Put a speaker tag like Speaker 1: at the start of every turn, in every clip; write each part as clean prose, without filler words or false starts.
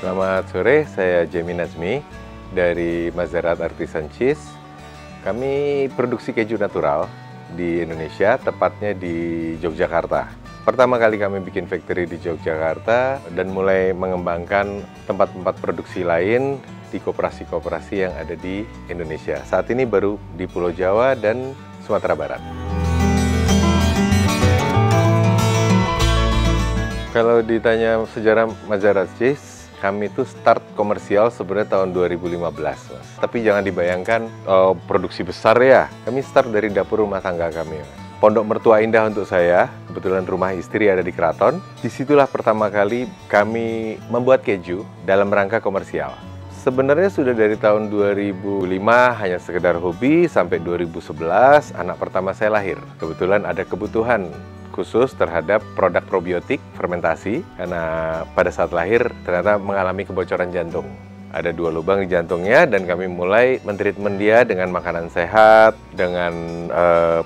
Speaker 1: Selamat sore, saya Jamie Nazmi dari Mazarat Artisan Cheese. Kami produksi keju natural di Indonesia, tepatnya di Yogyakarta. Pertama kali kami bikin factory di Yogyakarta dan mulai mengembangkan tempat-tempat produksi lain di koperasi-koperasi yang ada di Indonesia. Saat ini baru di Pulau Jawa dan Sumatera Barat. Kalau ditanya sejarah Mazarat Cheese, kami itu start komersial sebenarnya tahun 2015, Mas. Tapi jangan dibayangkan produksi besar ya. Kami start dari dapur rumah tangga kami, Mas. Pondok Mertua Indah untuk saya, kebetulan rumah istri ada di Keraton. Disitulah pertama kali kami membuat keju dalam rangka komersial. Sebenarnya sudah dari tahun 2005 hanya sekedar hobi, sampai 2011 anak pertama saya lahir. Kebetulan ada kebutuhan khusus terhadap produk probiotik fermentasi karena pada saat lahir ternyata mengalami kebocoran jantung. Ada 2 lubang di jantungnya dan kami mulai mentreatment dia dengan makanan sehat, dengan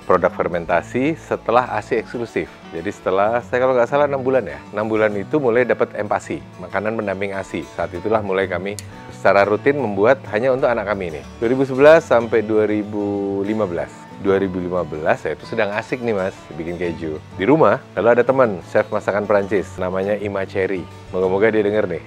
Speaker 1: produk fermentasi setelah ASI eksklusif. Jadi setelah, saya kalau nggak salah 6 bulan ya, 6 bulan itu mulai dapat empasi, makanan pendamping ASI. Saat itulah mulai kami secara rutin membuat hanya untuk anak kami ini. 2011 sampai 2015. 2015 saya itu sedang asik nih Mas, bikin keju di rumah. Lalu ada teman chef masakan Perancis namanya Ima Cherry. Moga-moga dia denger nih.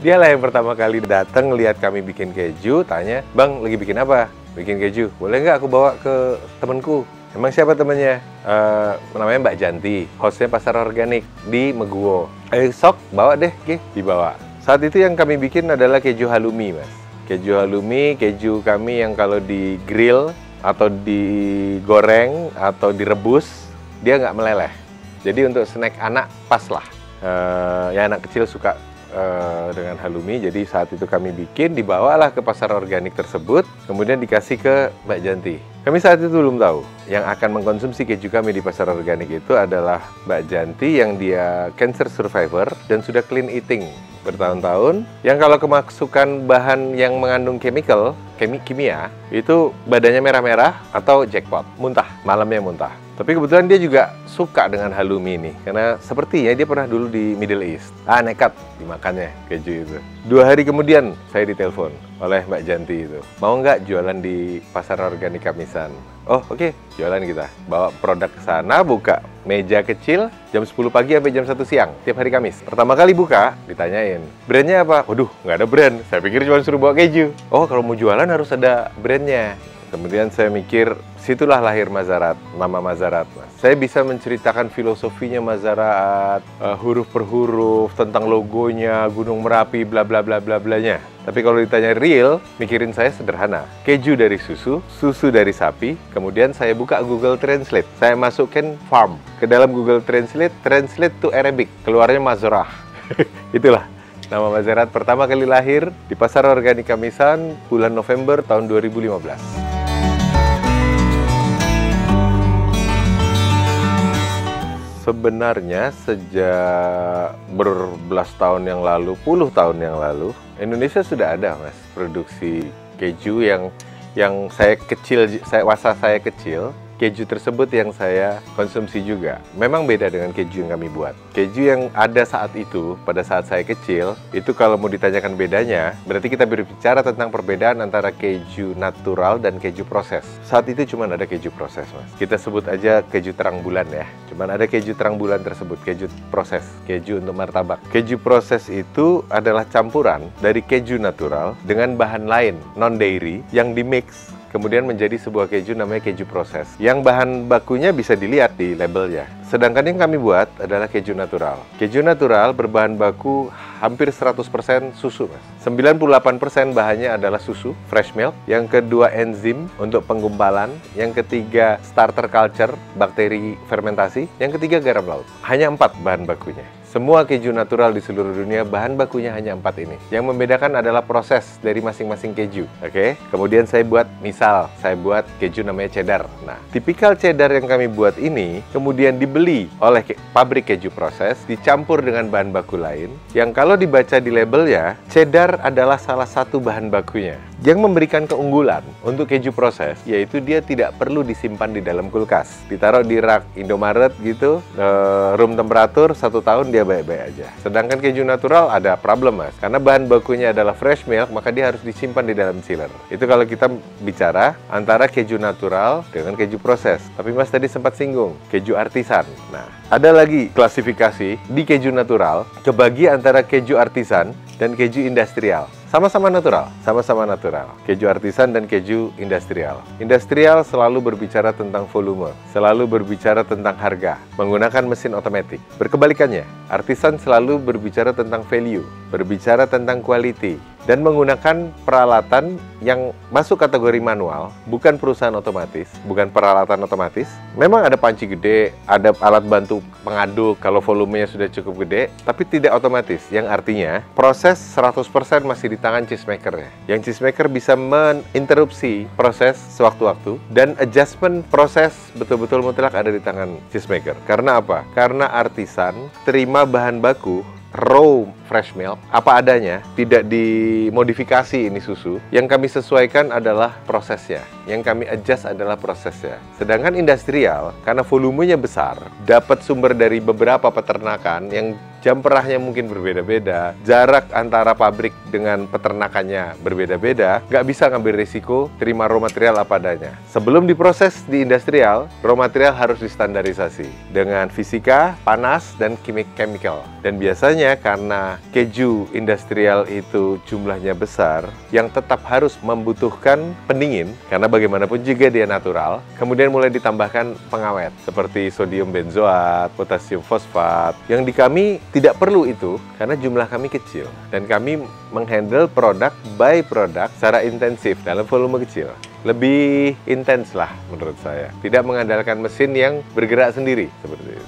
Speaker 1: Dialah yang pertama kali datang lihat kami bikin keju, tanya, "Bang, lagi bikin apa?" "Bikin keju." "Boleh nggak aku bawa ke temanku?" "Emang siapa temannya?" Namanya Mbak Janti, hostnya Pasar Organik di Meguwo." "Sok, bawa deh." Oke, dibawa. Saat itu yang kami bikin adalah keju halloumi, Mas. Keju halloumi, keju kami yang kalau di grill atau digoreng atau direbus dia nggak meleleh. Jadi untuk snack anak pas lah. Ya anak kecil suka dengan halloumi. Jadi saat itu kami bikin, dibawalah ke pasar organik tersebut, kemudian dikasih ke Mbak Janti. Kami saat itu belum tahu yang akan mengkonsumsi keju kami di pasar organik itu adalah Mbak Janti yang dia cancer survivor dan sudah clean eating bertahun-tahun, yang kalau kemasukan bahan yang mengandung kimia, itu badannya merah-merah atau jackpot, muntah, malamnya muntah. Tapi kebetulan dia juga suka dengan halloumi ini, karena sepertinya dia pernah dulu di Middle East. Nekat dimakannya keju itu. 2 hari kemudian saya ditelepon oleh Mbak Janti itu, "Mau nggak jualan di pasar organik Kamisan?" "Oh oke, jualan kita." Bawa produk ke sana, buka meja kecil, jam 10 pagi sampai jam 1 siang, tiap hari Kamis. Pertama kali buka, ditanyain, "Brandnya apa?" "Waduh, nggak ada brand. Saya pikir cuma suruh bawa keju." "Oh, kalau mau jualan harus ada brandnya." Kemudian saya mikir, situlah lahir Mazarat, nama Mazarat. Saya bisa menceritakan filosofinya Mazarat, huruf per huruf, tentang logonya, Gunung Merapi, bla bla bla bla blanya. Tapi kalau ditanya real, mikirin saya sederhana. Keju dari susu, susu dari sapi, kemudian saya buka Google Translate. Saya masukin farm ke dalam Google Translate, translate to Arabic, keluarnya Mazarah. Itulah nama Mazarat pertama kali lahir di Pasar Organik Kamisan bulan November tahun 2015. Sebenarnya sejak berbelas tahun yang lalu, puluh tahun yang lalu, Indonesia sudah ada Mas produksi keju yang saya kecil, keju tersebut yang saya konsumsi juga. Memang beda dengan keju yang kami buat. Keju yang ada saat itu, pada saat saya kecil, itu kalau mau ditanyakan bedanya, berarti kita berbicara tentang perbedaan antara keju natural dan keju proses. Saat itu cuma ada keju proses, Mas. Kita sebut aja keju terang bulan ya. Cuman ada keju terang bulan tersebut, keju proses, keju untuk martabak. Keju proses itu adalah campuran dari keju natural dengan bahan lain, non-dairy, yang dimix kemudian menjadi sebuah keju namanya keju proses. Yang bahan bakunya bisa dilihat di labelnya. Sedangkan yang kami buat adalah keju natural. Keju natural berbahan baku hampir 100% susu, Mas. 98% bahannya adalah susu, fresh milk. Yang kedua enzim untuk penggumpalan. Yang ketiga starter culture, bakteri fermentasi. Yang ketiga garam laut. Hanya 4 bahan bakunya. Semua keju natural di seluruh dunia bahan bakunya hanya 4 ini. Yang membedakan adalah proses dari masing-masing keju. Oke? Kemudian saya buat, misal saya buat keju namanya cheddar. Nah, tipikal cheddar yang kami buat ini kemudian dibeli oleh pabrik keju proses, dicampur dengan bahan baku lain, yang kalau dibaca di labelnya, cheddar adalah salah satu bahan bakunya. yang memberikan keunggulan untuk keju proses, yaitu dia tidak perlu disimpan di dalam kulkas. Ditaruh di rak Indomaret gitu, room temperatur 1 tahun dia baik-baik aja. Sedangkan keju natural ada problem, Mas. Karena bahan bakunya adalah fresh milk, maka dia harus disimpan di dalam chiller. Itu kalau kita bicara antara keju natural dengan keju proses. Tapi Mas tadi sempat singgung, keju artisan. Nah, ada lagi klasifikasi di keju natural, kebagi antara keju artisan dan keju industrial. Sama-sama natural, sama-sama natural. Keju artisan dan keju industrial. Industrial selalu berbicara tentang volume, selalu berbicara tentang harga, menggunakan mesin otomatis. Berkebalikannya, artisan selalu berbicara tentang value, berbicara tentang quality, dan menggunakan peralatan yang masuk kategori manual, bukan perusahaan otomatis, bukan peralatan otomatis. Memang ada panci gede, ada alat bantu pengaduk kalau volumenya sudah cukup gede, tapi tidak otomatis, yang artinya proses 100% masih di tangan cheesemaker-nya. Yang cheesemaker bisa menginterupsi proses sewaktu-waktu, dan adjustment proses betul-betul mutlak ada di tangan cheesemaker. Karena apa? Karena artisan terima bahan baku raw fresh milk apa adanya, tidak dimodifikasi ini susu. Yang kami sesuaikan adalah prosesnya, yang kami adjust adalah prosesnya. Sedangkan industrial, karena volumenya besar, dapat sumber dari beberapa peternakan yang jam perahnya mungkin berbeda-beda, jarak antara pabrik dengan peternakannya berbeda-beda, nggak bisa ngambil risiko terima raw material apa adanya. Sebelum diproses di industrial, raw material harus distandarisasi dengan fisika, panas, dan chemical. Dan biasanya karena keju industrial itu jumlahnya besar, yang tetap harus membutuhkan pendingin, karena bagaimanapun juga dia natural, kemudian mulai ditambahkan pengawet, seperti sodium benzoat, potasium fosfat, yang di kami tidak perlu itu, karena jumlah kami kecil, dan kami menghandle produk by produk secara intensif dalam volume kecil. Lebih intens lah menurut saya, tidak mengandalkan mesin yang bergerak sendiri, seperti itu.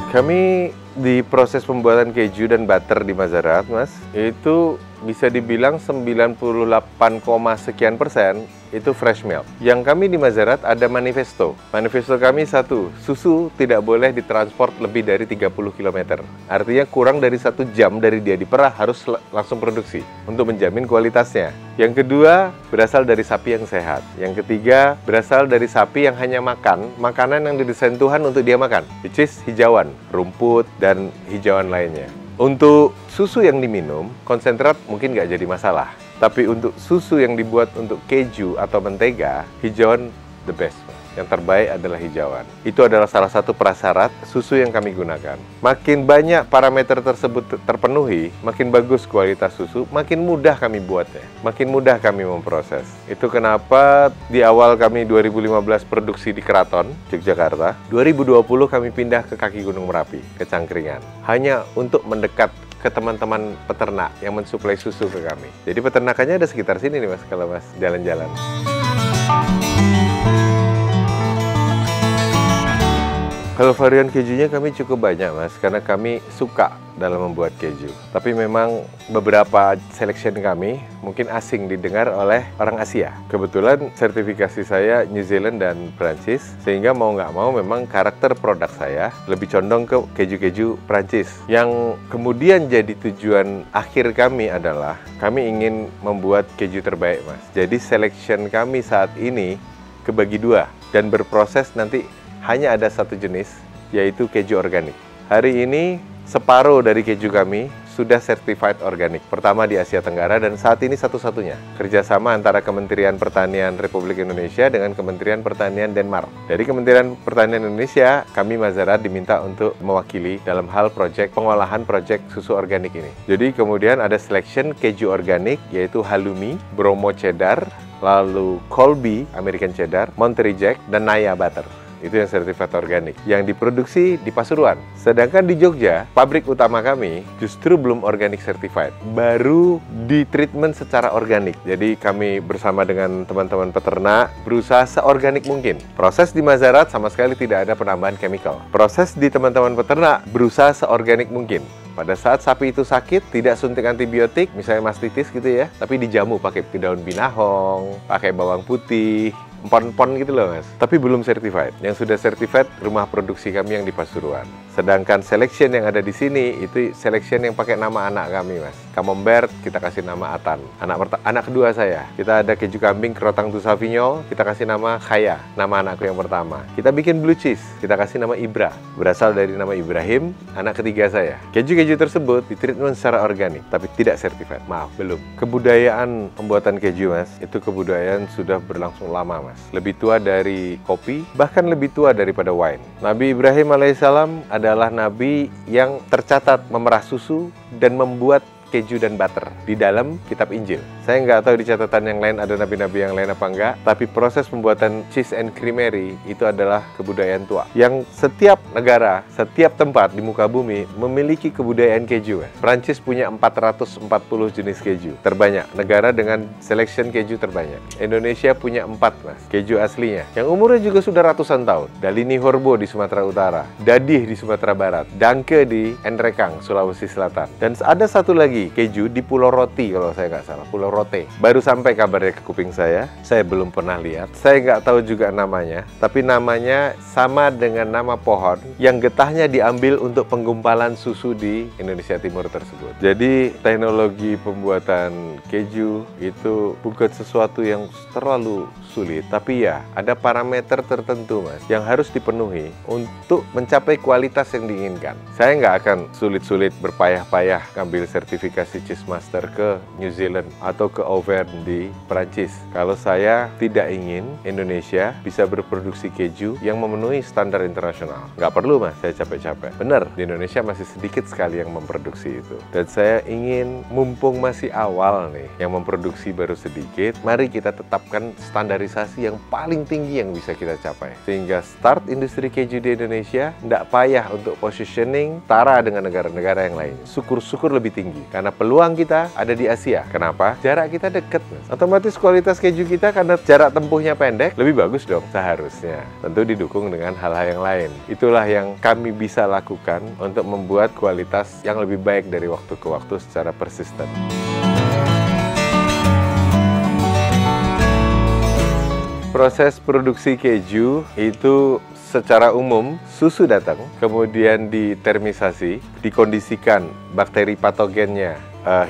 Speaker 1: Kami di proses pembuatan keju dan butter di Mazarat, Mas, itu bisa dibilang 98, sekian persen itu fresh milk. Yang kami di Mazarat ada manifesto. Manifesto kami satu, susu tidak boleh ditransport lebih dari 30 km. Artinya kurang dari 1 jam dari dia diperah harus langsung produksi untuk menjamin kualitasnya. Yang kedua, berasal dari sapi yang sehat. Yang ketiga, berasal dari sapi yang hanya makan makanan yang didesain Tuhan untuk dia makan, which is hijauan, rumput, dan hijauan lainnya. Untuk susu yang diminum, konsentrat mungkin nggak jadi masalah. Tapi untuk susu yang dibuat untuk keju atau mentega, hijauan the best. Yang terbaik adalah hijauan. Itu adalah salah satu prasyarat susu yang kami gunakan. Makin banyak parameter tersebut terpenuhi, makin bagus kualitas susu, makin mudah kami buatnya, makin mudah kami memproses. Itu kenapa di awal kami 2015 produksi di Keraton, Yogyakarta, 2020 kami pindah ke kaki Gunung Merapi, ke Cangkringan. Hanya untuk mendekat ke teman-teman peternak yang mensuplai susu ke kami. Jadi peternakannya ada sekitar sini nih, Mas, kalau Mas jalan-jalan. Kalau varian kejunya kami cukup banyak, Mas, karena kami suka dalam membuat keju. Tapi memang beberapa selection kami mungkin asing didengar oleh orang Asia. Kebetulan sertifikasi saya New Zealand dan Prancis, sehingga mau nggak mau memang karakter produk saya lebih condong ke keju-keju Prancis. Yang kemudian jadi tujuan akhir kami adalah kami ingin membuat keju terbaik, Mas. Jadi selection kami saat ini kebagi dua dan berproses nanti hanya ada satu jenis, yaitu keju organik. Hari ini separuh dari keju kami sudah certified organik, pertama di Asia Tenggara dan saat ini satu-satunya. Kerjasama antara Kementerian Pertanian Republik Indonesia dengan Kementerian Pertanian Denmark. Dari Kementerian Pertanian Indonesia, kami Mazarat diminta untuk mewakili dalam hal pengolahan proyek susu organik ini. Jadi kemudian ada selection keju organik, yaitu halloumi, bromo cheddar, lalu Colby American cheddar, Monterey Jack, dan Naya butter. Itu yang sertifikat organik, yang diproduksi di Pasuruan. Sedangkan di Jogja, pabrik utama kami justru belum organic certified, baru di treatment secara organik. Jadi kami bersama dengan teman-teman peternak berusaha seorganik mungkin. Proses di Mazarat sama sekali tidak ada penambahan chemical. Proses di teman-teman peternak berusaha seorganik mungkin. Pada saat sapi itu sakit, tidak suntik antibiotik, misalnya mastitis gitu ya, tapi dijamu pakai daun binahong, pakai bawang putih, empon-empon gitu loh, Mas. Tapi belum certified. Yang sudah certified rumah produksi kami yang di Pasuruan. Sedangkan selection yang ada di sini itu selection yang pakai nama anak kami, Mas. Camembert kita kasih nama Atan. Anak kedua saya. Kita ada keju kambing Crotang du Sauvignon, kita kasih nama Khaya, nama anakku yang pertama. Kita bikin blue cheese, kita kasih nama Ibra. Berasal dari nama Ibrahim, anak ketiga saya. Keju-keju tersebut ditreatment secara organik, tapi tidak certified. Maaf, belum. Kebudayaan pembuatan keju, Mas, itu kebudayaan sudah berlangsung lama, Mas. Lebih tua dari kopi, bahkan lebih tua daripada wine. Nabi Ibrahim alaihissalam adalah nabi yang tercatat memerah susu dan membuat keju dan butter di dalam kitab Injil. Saya nggak tahu di catatan yang lain ada nabi-nabi yang lain apa enggak, tapi proses pembuatan cheese and creamery itu adalah kebudayaan tua. Yang setiap negara, setiap tempat di muka bumi memiliki kebudayaan keju. Prancis punya 440 jenis keju, terbanyak. Negara dengan selection keju terbanyak. Indonesia punya 4, Mas, keju aslinya. Yang umurnya juga sudah ratusan tahun. Dalini Horbo di Sumatera Utara, Dadih di Sumatera Barat, Danke di Enrekang, Sulawesi Selatan. Dan ada satu lagi keju di Pulau Roti kalau saya nggak salah, Pulau Rote. Baru sampai kabarnya ke kuping saya belum pernah lihat. Saya nggak tahu juga namanya, tapi namanya sama dengan nama pohon yang getahnya diambil untuk penggumpalan susu di Indonesia Timur tersebut. Jadi teknologi pembuatan keju itu bukan sesuatu yang terlalu sulit, tapi ya ada parameter tertentu, Mas, yang harus dipenuhi untuk mencapai kualitas yang diinginkan. Saya nggak akan sulit-sulit berpayah-payah ngambil sertifikasi Cheese Master ke New Zealand atau ke Auvergne di Prancis kalau saya tidak ingin Indonesia bisa berproduksi keju yang memenuhi standar internasional. Nggak perlu, Mas, saya capek-capek. Benar, di Indonesia masih sedikit sekali yang memproduksi itu. Dan saya ingin, mumpung masih awal nih, yang memproduksi baru sedikit, mari kita tetapkan standarisasi yang paling tinggi yang bisa kita capai. Sehingga start industri keju di Indonesia nggak payah untuk positioning setara dengan negara-negara yang lain. Syukur-syukur lebih tinggi. Karena peluang kita ada di Asia. Kenapa? Jarak kita dekat, Mas. Otomatis kualitas keju kita karena jarak tempuhnya pendek, lebih bagus dong seharusnya. Tentu didukung dengan hal-hal yang lain. Itulah yang kami bisa lakukan untuk membuat kualitas yang lebih baik dari waktu ke waktu secara persisten. Proses produksi keju itu secara umum susu datang, kemudian ditermisasi, dikondisikan bakteri patogennya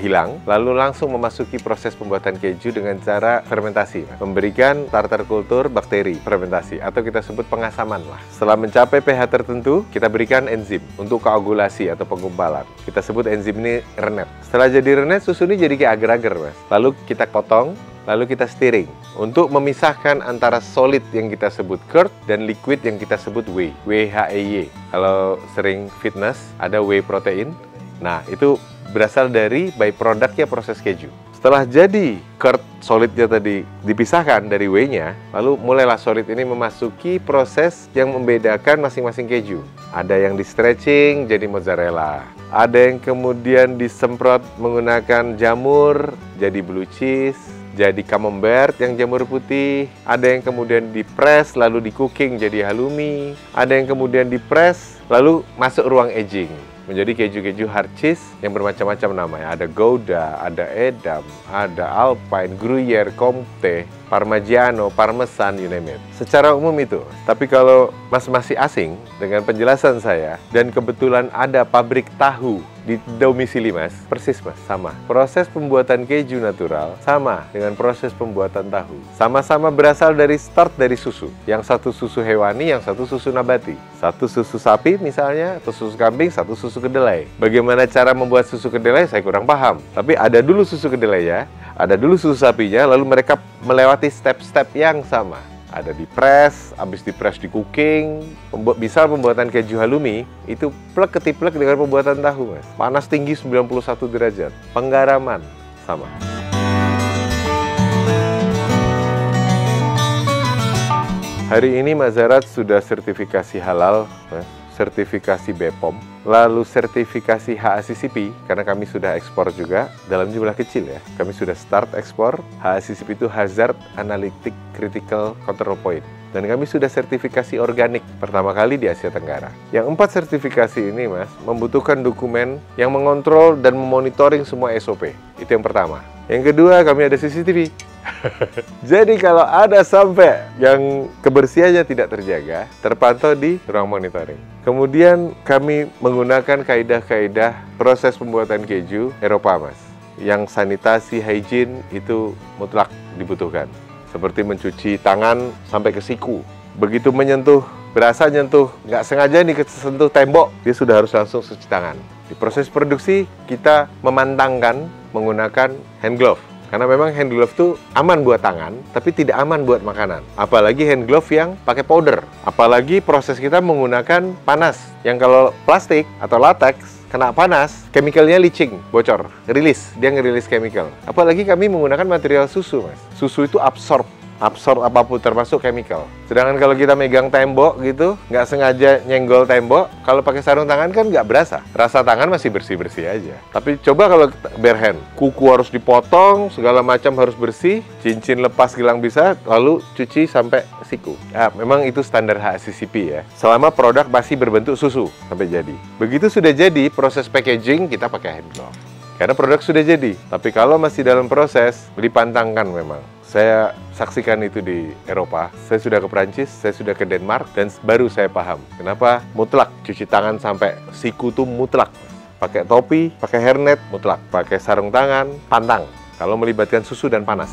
Speaker 1: hilang, lalu langsung memasuki proses pembuatan keju dengan cara fermentasi, memberikan starter kultur bakteri fermentasi atau kita sebut pengasaman lah. Setelah mencapai pH tertentu, kita berikan enzim untuk koagulasi atau penggumpalan. Kita sebut enzim ini rennet. Setelah jadi rennet, susu ini jadi kayak agar-agar, Mas. Lalu kita potong, lalu kita stirring untuk memisahkan antara solid yang kita sebut curd dan liquid yang kita sebut whey, WHEY. Kalau sering fitness, ada whey protein. Nah, itu berasal dari byproduct-nya proses keju. Setelah jadi curd solidnya tadi dipisahkan dari whey-nya, lalu mulailah solid ini memasuki proses yang membedakan masing-masing keju. Ada yang di stretching jadi mozzarella, ada yang kemudian disemprot menggunakan jamur jadi blue cheese, jadi camembert yang jamur putih, ada yang kemudian di-press lalu di-cooking jadi halloumi, ada yang kemudian di-press lalu masuk ruang aging menjadi keju-keju hard cheese yang bermacam-macam namanya. Ada Gouda, ada Edam, ada Alpine, Gruyère, Comté, Parmigiano, Parmesan, you name it. Secara umum itu. Tapi kalau Mas masih asing dengan penjelasan saya, dan kebetulan ada pabrik tahu di domisili Mas, persis Mas, sama. Proses pembuatan keju natural sama dengan proses pembuatan tahu. Sama-sama berasal dari start dari susu. Yang satu susu hewani, yang satu susu nabati. Satu susu sapi misalnya, atau susu kambing, satu susu kedelai. Bagaimana cara membuat susu kedelai saya kurang paham. Tapi ada dulu susu kedelai ya, ada dulu susu sapinya, lalu mereka melewati step-step yang sama. Ada di press, habis di press di cooking. Misal pembuatan keju halloumi itu plek ketiplek dengan pembuatan tahu, Mas. Panas tinggi 91 derajat. Penggaraman sama. Hari ini Mazarat sudah sertifikasi halal, Mas. Sertifikasi BPOM, lalu sertifikasi HACCP, karena kami sudah ekspor juga dalam jumlah kecil ya. Kami sudah start ekspor, HACCP itu Hazard Analytic Critical Control Point. Dan kami sudah sertifikasi organik pertama kali di Asia Tenggara. Yang 4 sertifikasi ini, Mas, membutuhkan dokumen yang mengontrol dan memonitoring semua SOP. Itu yang pertama. Yang kedua, kami ada CCTV. Jadi kalau ada sampai yang kebersihannya tidak terjaga, terpantau di ruang monitoring. Kemudian kami menggunakan kaidah-kaidah proses pembuatan keju Eropa, Mas. Yang sanitasi, hygiene itu mutlak dibutuhkan. Seperti mencuci tangan sampai ke siku. Begitu menyentuh, berasa nyentuh, nggak sengaja nih kesentuh tembok, dia sudah harus langsung cuci tangan. Di proses produksi, kita memantangkan menggunakan hand glove. Karena memang hand glove itu aman buat tangan, tapi tidak aman buat makanan. Apalagi hand glove yang pakai powder. Apalagi proses kita menggunakan panas. Yang kalau plastik atau latex, kena panas, chemicalnya leaching, bocor, rilis, dia ngerilis chemical. Apalagi kami menggunakan material susu, Mas. Susu itu absorb apapun termasuk chemical. Sedangkan kalau kita megang tembok gitu, nggak sengaja nyenggol tembok, kalau pakai sarung tangan kan nggak berasa. Rasa tangan masih bersih-bersih aja. Tapi coba kalau bare hand, kuku harus dipotong, segala macam harus bersih, cincin lepas gelang bisa, lalu cuci sampai siku. Nah, memang itu standar HACCP ya. Selama produk masih berbentuk susu sampai jadi. Begitu sudah jadi, proses packaging kita pakai hand glove. Karena produk sudah jadi. Tapi kalau masih dalam proses, dipantangkan memang. Saya saksikan itu di Eropa, saya sudah ke Prancis, saya sudah ke Denmark, dan baru saya paham kenapa mutlak cuci tangan sampai siku tuh mutlak. Pakai topi, pakai hairnet, mutlak. Pakai sarung tangan, pantang. Kalau melibatkan susu dan panas.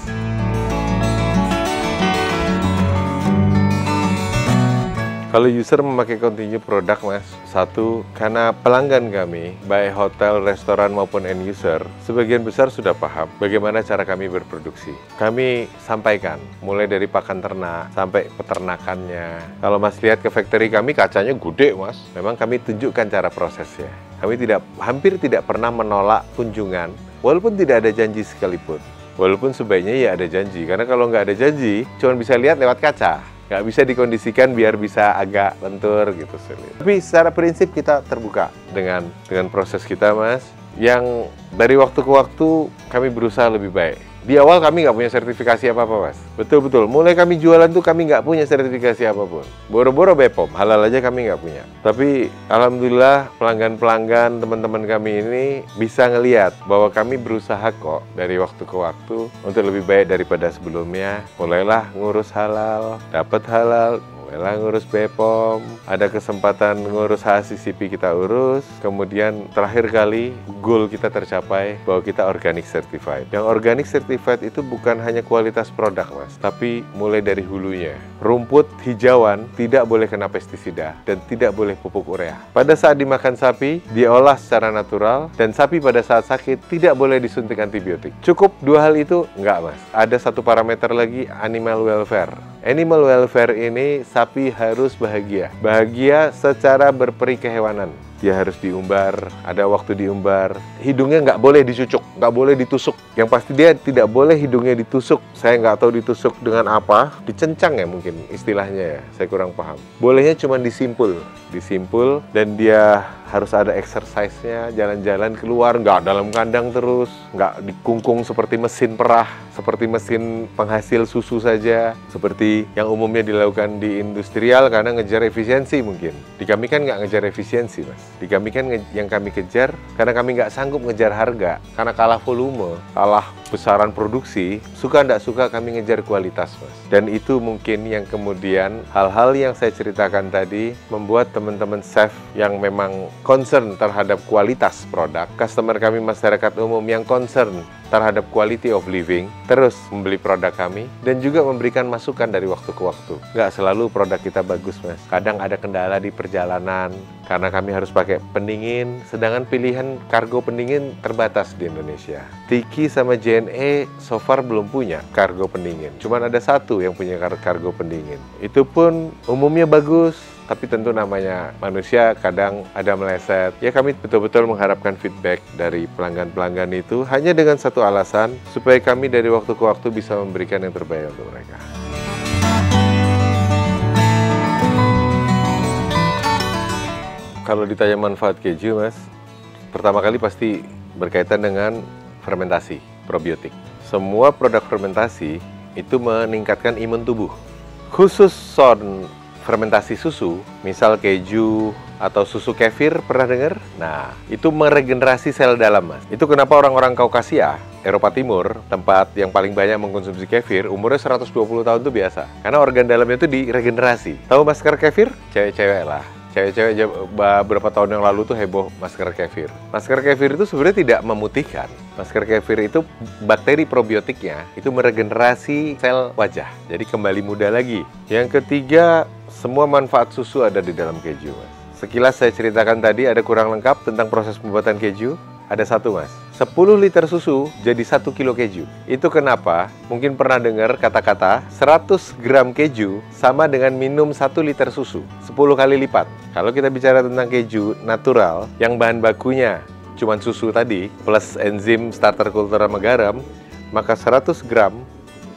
Speaker 1: Kalau user memakai continue produk, Mas, satu, karena pelanggan kami, baik hotel, restoran maupun end user, sebagian besar sudah paham bagaimana cara kami berproduksi. Kami sampaikan, mulai dari pakan ternak sampai peternakannya. Kalau Mas lihat ke factory kami, kacanya gede, Mas. Memang kami tunjukkan cara prosesnya. Kami hampir tidak pernah menolak kunjungan, walaupun tidak ada janji sekalipun. Walaupun sebaiknya ya ada janji, karena kalau nggak ada janji, cuma bisa lihat lewat kaca. Nggak bisa dikondisikan biar bisa agak lentur gitu sulit. Tapi secara prinsip kita terbuka dengan proses kita, Mas. Yang dari waktu ke waktu kami berusaha lebih baik. Di awal kami nggak punya sertifikasi apa-apa, Mas. Betul-betul. Mulai kami jualan tuh kami nggak punya sertifikasi apapun. Boro-boro BPOM, halal aja kami nggak punya. Tapi alhamdulillah pelanggan-pelanggan teman-teman kami ini bisa ngelihat bahwa kami berusaha kok dari waktu ke waktu untuk lebih baik daripada sebelumnya. Mulailah ngurus halal, dapat halal, mulailah ngurus BPOM, ada kesempatan ngurus HACCP kita urus, kemudian terakhir kali goal kita tercapai bahwa kita organic certified. Yang organic certified itu bukan hanya kualitas produk, Mas, tapi mulai dari hulunya. Rumput hijauan tidak boleh kena pestisida dan tidak boleh pupuk urea. Pada saat dimakan sapi, diolah secara natural, dan sapi pada saat sakit tidak boleh disuntik antibiotik. Cukup dua hal itu? Enggak, Mas. Ada satu parameter lagi, animal welfare. Animal welfare ini sapi harus bahagia. Bahagia secara berperi kehewanan. Dia harus diumbar, ada waktu diumbar. Hidungnya nggak boleh dicucuk, nggak boleh ditusuk. Yang pasti dia tidak boleh hidungnya ditusuk. Saya nggak tahu ditusuk dengan apa. Dicencang ya mungkin istilahnya ya, saya kurang paham. Bolehnya cuma disimpul. Dan dia harus ada exercise-nya, jalan-jalan keluar, nggak dalam kandang terus, nggak dikungkung seperti mesin perah, seperti mesin penghasil susu saja, seperti yang umumnya dilakukan di industrial karena ngejar efisiensi mungkin. Di kami kan nggak ngejar efisiensi, Mas. Di kami kan yang kami kejar karena kami nggak sanggup ngejar harga, karena kalah volume, kalah besaran produksi, suka nggak suka kami ngejar kualitas, Mas. Dan itu mungkin yang kemudian hal-hal yang saya ceritakan tadi membuat teman-teman chef yang memang concern terhadap kualitas produk, customer kami masyarakat umum yang concern terhadap quality of living, terus membeli produk kami dan juga memberikan masukan dari waktu ke waktu. Nggak selalu produk kita bagus, Mas. Kadang ada kendala di perjalanan karena kami harus pakai pendingin, sedangkan pilihan kargo pendingin terbatas di Indonesia. Tiki sama JNE so far belum punya kargo pendingin. Cuman ada satu yang punya kargo pendingin. Itu pun umumnya bagus, tapi tentu namanya manusia kadang ada meleset. Ya kami betul-betul mengharapkan feedback dari pelanggan-pelanggan itu hanya dengan satu alasan, supaya kami dari waktu ke waktu bisa memberikan yang terbaik untuk mereka. Kalau ditanya manfaat keju, Mas, pertama kali pasti berkaitan dengan fermentasi, probiotik. Semua produk fermentasi itu meningkatkan imun tubuh. Khusus fermentasi susu, misal keju, atau susu kefir, pernah dengar? Nah, itu meregenerasi sel dalam, Mas. Itu kenapa orang-orang Kaukasia, Eropa Timur, tempat yang paling banyak mengkonsumsi kefir, umurnya 120 tahun itu biasa. Karena organ dalamnya itu diregenerasi. Tahu masker kefir? Cewek-cewek lah. Cewek-cewek beberapa tahun yang lalu tuh heboh masker kefir. Masker kefir itu sebenarnya tidak memutihkan. Masker kefir itu bakteri probiotiknya itu meregenerasi sel wajah. Jadi kembali muda lagi. Yang ketiga, semua manfaat susu ada di dalam keju, Mas. Sekilas saya ceritakan tadi ada kurang lengkap tentang proses pembuatan keju. Ada satu, Mas. 10 liter susu jadi 1 kilo keju. Itu kenapa? Mungkin pernah dengar kata-kata 100 gram keju sama dengan minum 1 liter susu. 10 kali lipat. Kalau kita bicara tentang keju natural, yang bahan bakunya cuma susu tadi, plus enzim, starter culture, sama garam, maka 100 gram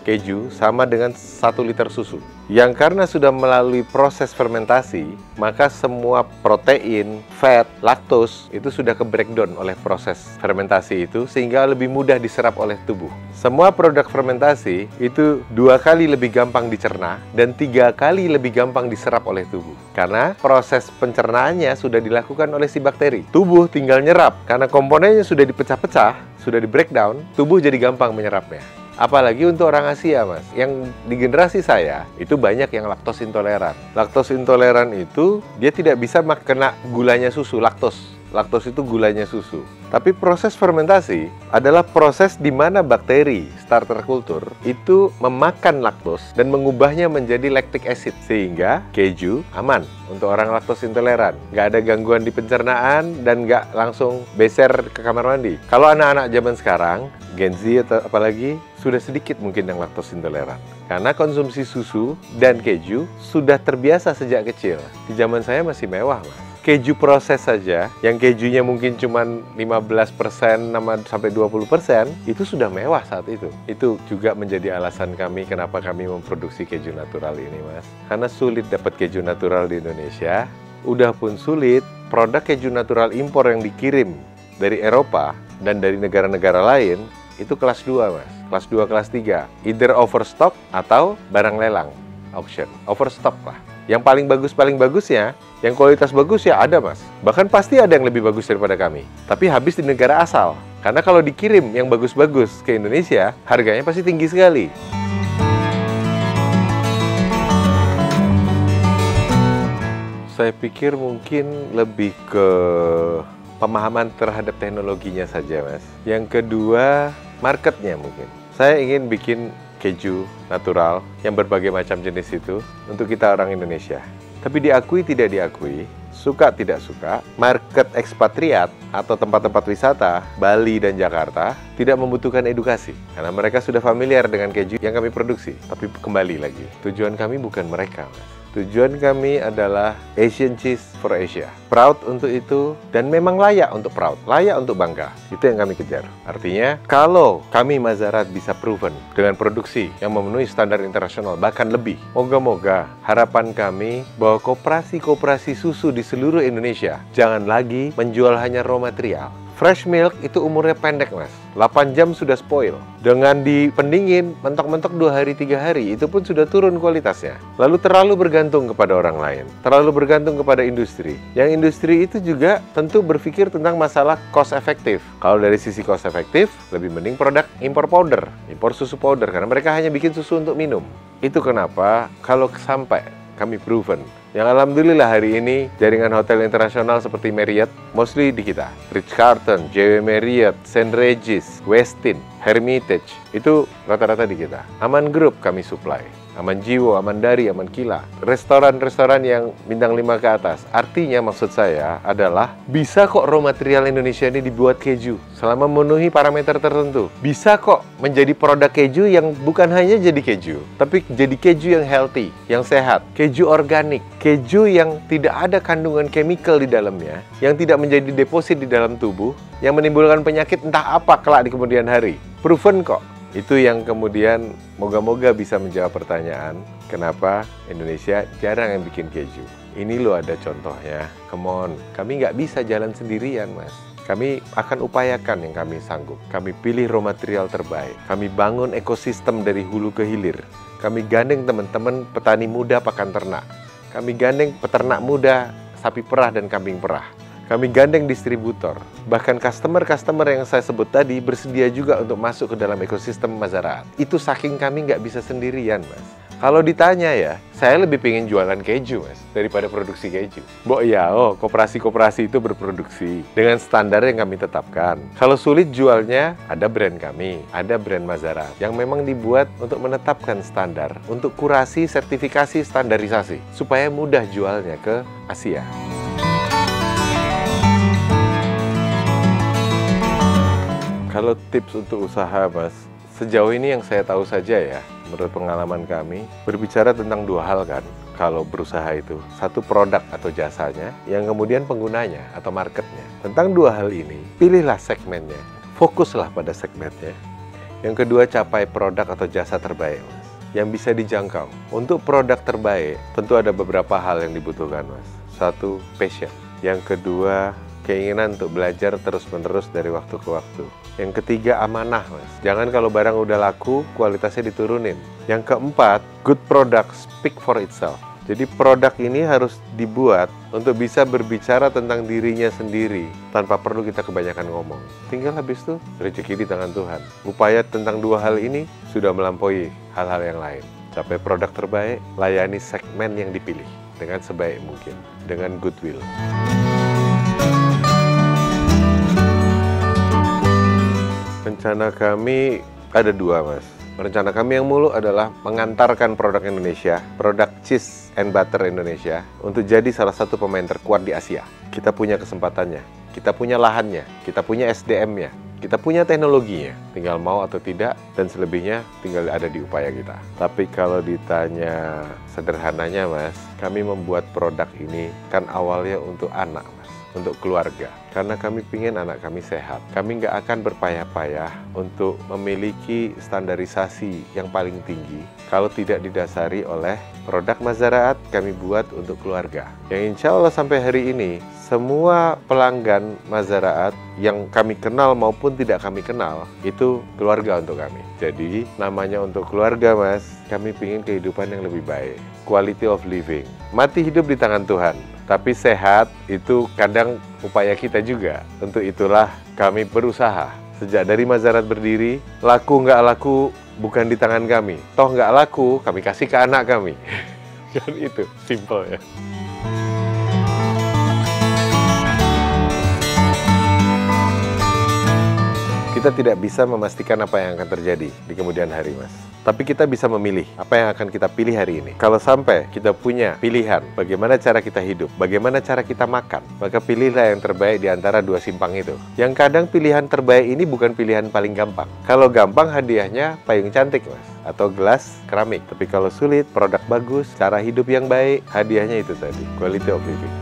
Speaker 1: keju sama dengan 1 liter susu. Yang karena sudah melalui proses fermentasi, maka semua protein, fat, laktos itu sudah ke breakdown oleh proses fermentasi itu, sehingga lebih mudah diserap oleh tubuh. Semua produk fermentasi itu 2 kali lebih gampang dicerna dan 3 kali lebih gampang diserap oleh tubuh. Karena proses pencernaannya sudah dilakukan oleh si bakteri. Tubuh tinggal nyerap, karena komponennya sudah dipecah-pecah, sudah di breakdown, tubuh jadi gampang menyerapnya. Apalagi untuk orang Asia, Mas. Yang di generasi saya, itu banyak yang laktos intoleran. Laktos intoleran itu, dia tidak bisa kena gulanya susu, laktos. Laktos itu gulanya susu. Tapi proses fermentasi adalah proses di mana bakteri starter culture itu memakan laktos dan mengubahnya menjadi lactic acid. Sehingga keju aman untuk orang laktos intoleran. Nggak ada gangguan di pencernaan dan nggak langsung beser ke kamar mandi. Kalau anak-anak zaman sekarang, Gen Z atau apalagi, sudah sedikit mungkin yang laktos intoleran. Karena konsumsi susu dan keju sudah terbiasa sejak kecil. Di zaman saya masih mewah, Mas. Keju proses saja, yang kejunya mungkin cuma 15% sampai 20%, itu sudah mewah saat itu. Itu juga menjadi alasan kami kenapa kami memproduksi keju natural ini, Mas. Karena sulit dapat keju natural di Indonesia. Udah pun sulit, produk keju natural impor yang dikirim dari Eropa dan dari negara-negara lain, itu kelas 2, Mas. Kelas 2, kelas 3. Either overstock atau barang lelang, auction. Overstock lah. Yang paling bagusnya, yang kualitas bagus ya ada, Mas. Bahkan pasti ada yang lebih bagus daripada kami. Tapi habis di negara asal. Karena kalau dikirim yang bagus-bagus ke Indonesia, harganya pasti tinggi sekali. Saya pikir mungkin lebih ke pemahaman terhadap teknologinya saja, Mas. Yang kedua, marketnya mungkin. Saya ingin bikin keju natural yang berbagai macam jenis itu untuk kita orang Indonesia. Tapi diakui tidak diakui, suka tidak suka, market ekspatriat atau tempat-tempat wisata Bali dan Jakarta tidak membutuhkan edukasi karena mereka sudah familiar dengan keju yang kami produksi. Tapi kembali lagi, tujuan kami bukan mereka, Mas. Tujuan kami adalah Asian Cheese for Asia. Proud untuk itu dan memang layak untuk proud, layak untuk bangga. Itu yang kami kejar. Artinya, kalau kami Mazarat bisa proven dengan produksi yang memenuhi standar internasional, bahkan lebih, moga-moga harapan kami bahwa koperasi-koperasi susu di seluruh Indonesia jangan lagi menjual hanya raw material. Fresh milk itu umurnya pendek, Mas. 8 jam sudah spoil. Dengan dipendingin, mentok-mentok 2 hari, 3 hari, itu pun sudah turun kualitasnya. Lalu terlalu bergantung kepada orang lain. Terlalu bergantung kepada industri. Yang industri itu juga tentu berpikir tentang masalah cost efektif. Kalau dari sisi cost efektif, lebih mending produk impor powder, impor susu powder. Karena mereka hanya bikin susu untuk minum. Itu kenapa kalau sampai kami proven. Yang alhamdulillah hari ini jaringan hotel internasional seperti Marriott mostly di kita. Ritz-Carlton, JW Marriott, St. Regis, Westin, Hermitage itu rata-rata di kita. Aman Group kami supply. Aman Jiwo, Aman Dari, Aman Kila. Restoran-restoran yang bintang 5 ke atas. Artinya maksud saya adalah bisa kok raw material Indonesia ini dibuat keju selama memenuhi parameter tertentu. Bisa kok menjadi produk keju yang bukan hanya jadi keju, tapi jadi keju yang healthy, yang sehat. Keju organik, keju yang tidak ada kandungan chemical di dalamnya, yang tidak menjadi deposit di dalam tubuh, yang menimbulkan penyakit entah apa kelak di kemudian hari. Proven kok. Itu yang kemudian moga-moga bisa menjawab pertanyaan kenapa Indonesia jarang yang bikin keju. Ini loh ada contohnya. Come on, kami nggak bisa jalan sendirian, Mas. Kami akan upayakan yang kami sanggup. Kami pilih raw material terbaik. Kami bangun ekosistem dari hulu ke hilir. Kami gandeng teman-teman petani muda pakan ternak. Kami gandeng peternak muda sapi perah dan kambing perah. Kami gandeng distributor. Bahkan customer-customer yang saya sebut tadi bersedia juga untuk masuk ke dalam ekosistem Mazaraat. Itu saking kami nggak bisa sendirian, Mas. Kalau ditanya ya, saya lebih pengen jualan keju, Mas, daripada produksi keju. Koperasi-koperasi itu berproduksi dengan standar yang kami tetapkan. Kalau sulit jualnya, ada brand kami, ada brand Mazaraat yang memang dibuat untuk menetapkan standar, untuk kurasi, sertifikasi, standarisasi, supaya mudah jualnya ke Asia. Kalau tips untuk usaha, Mas, sejauh ini yang saya tahu saja ya, menurut pengalaman kami, berbicara tentang dua hal kan, kalau berusaha itu. Satu, produk atau jasanya, yang kemudian penggunanya atau marketnya. Tentang dua hal ini, pilihlah segmennya, fokuslah pada segmennya. Yang kedua, capai produk atau jasa terbaik, Mas, yang bisa dijangkau. Untuk produk terbaik, tentu ada beberapa hal yang dibutuhkan, Mas. Satu, passion. Yang kedua, keinginan untuk belajar terus-menerus dari waktu ke waktu. Yang ketiga, amanah, Mas. Jangan kalau barang udah laku, kualitasnya diturunin. Yang keempat, good product speak for itself. Jadi produk ini harus dibuat untuk bisa berbicara tentang dirinya sendiri, tanpa perlu kita kebanyakan ngomong. Tinggal habis itu, rezeki di tangan Tuhan. Upaya tentang dua hal ini sudah melampaui hal-hal yang lain. Capai produk terbaik, layani segmen yang dipilih dengan sebaik mungkin, dengan goodwill. Rencana kami ada dua, Mas. Rencana kami yang mulu adalah mengantarkan produk Indonesia, produk cheese and butter Indonesia, untuk jadi salah satu pemain terkuat di Asia. Kita punya kesempatannya, kita punya lahannya, kita punya SDM-nya, kita punya teknologinya. Tinggal mau atau tidak, dan selebihnya tinggal ada di upaya kita. Tapi kalau ditanya sederhananya, Mas, kami membuat produk ini kan awalnya untuk anak, Mas, untuk keluarga. Karena kami ingin anak kami sehat. Kami nggak akan berpayah-payah untuk memiliki standarisasi yang paling tinggi kalau tidak didasari oleh produk Mazaraat kami buat untuk keluarga. Yang insya Allah sampai hari ini, semua pelanggan Mazaraat yang kami kenal maupun tidak kami kenal, itu keluarga untuk kami. Jadi, namanya untuk keluarga, Mas, kami ingin kehidupan yang lebih baik. Quality of living. Mati hidup di tangan Tuhan. Tapi sehat itu kadang upaya kita juga. Untuk itulah kami berusaha. Sejak dari Mazaraat berdiri, laku nggak laku bukan di tangan kami. Toh nggak laku, kami kasih ke anak kami. Kan itu, simple ya. Kita tidak bisa memastikan apa yang akan terjadi di kemudian hari, Mas. Tapi kita bisa memilih apa yang akan kita pilih hari ini. Kalau sampai kita punya pilihan bagaimana cara kita hidup, bagaimana cara kita makan, maka pilihlah yang terbaik di antara dua simpang itu. Yang kadang pilihan terbaik ini bukan pilihan paling gampang. Kalau gampang, hadiahnya payung cantik, Mas, atau gelas keramik. Tapi kalau sulit, produk bagus, cara hidup yang baik, hadiahnya itu tadi, quality of living.